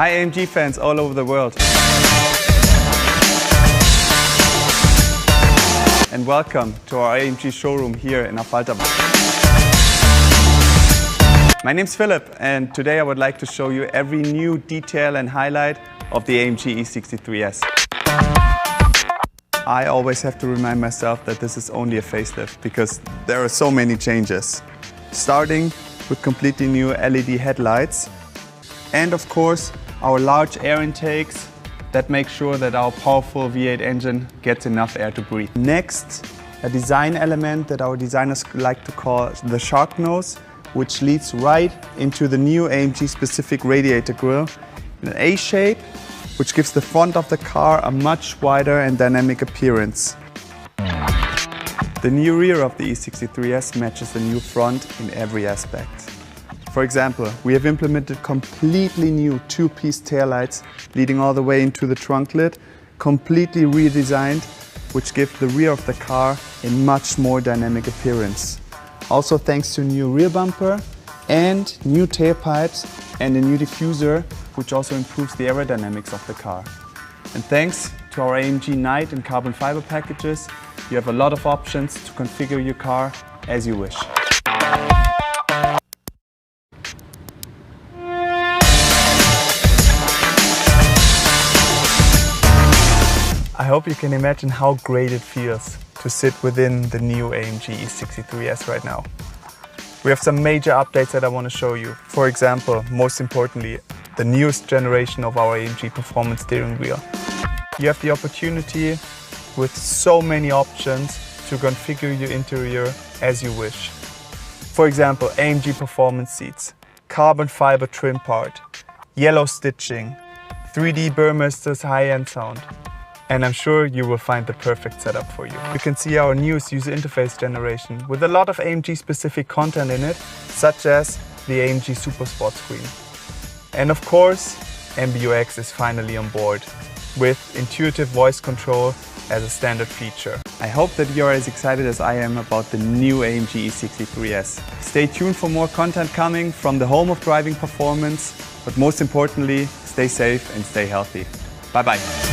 Hi AMG fans all over the world. And welcome to our AMG showroom here in Affalter. My name's Philip and today I would like to show you every new detail and highlight of the AMG E63 S. I always have to remind myself that this is only a facelift because there are so many changes. Starting with completely new LED headlights and of course our large air intakes that make sure that our powerful V8 engine gets enough air to breathe. Next, a design element that our designers like to call the shark nose, which leads right into the new AMG specific radiator grille in an A shape, which gives the front of the car a much wider and dynamic appearance. The new rear of the E63 S matches the new front in every aspect. For example, we have implemented completely new two-piece taillights leading all the way into the trunk lid, completely redesigned, which give the rear of the car a much more dynamic appearance. Also thanks to new rear bumper and new tailpipes and a new diffuser, which also improves the aerodynamics of the car. And thanks to our AMG Night and carbon fiber packages, you have a lot of options to configure your car as you wish. I hope you can imagine how great it feels to sit within the new AMG E63 S right now. We have some major updates that I want to show you. For example, most importantly, the newest generation of our AMG performance steering wheel. You have the opportunity with so many options to configure your interior as you wish. For example, AMG performance seats, carbon fiber trim part, yellow stitching, 3D Burmester's high-end sound. And I'm sure you will find the perfect setup for you. You can see our newest user interface generation with a lot of AMG specific content in it, such as the AMG Super Sport screen. And of course, MBUX is finally on board with intuitive voice control as a standard feature. I hope that you're as excited as I am about the new AMG E63 S. Stay tuned for more content coming from the home of driving performance, but most importantly, stay safe and stay healthy. Bye bye.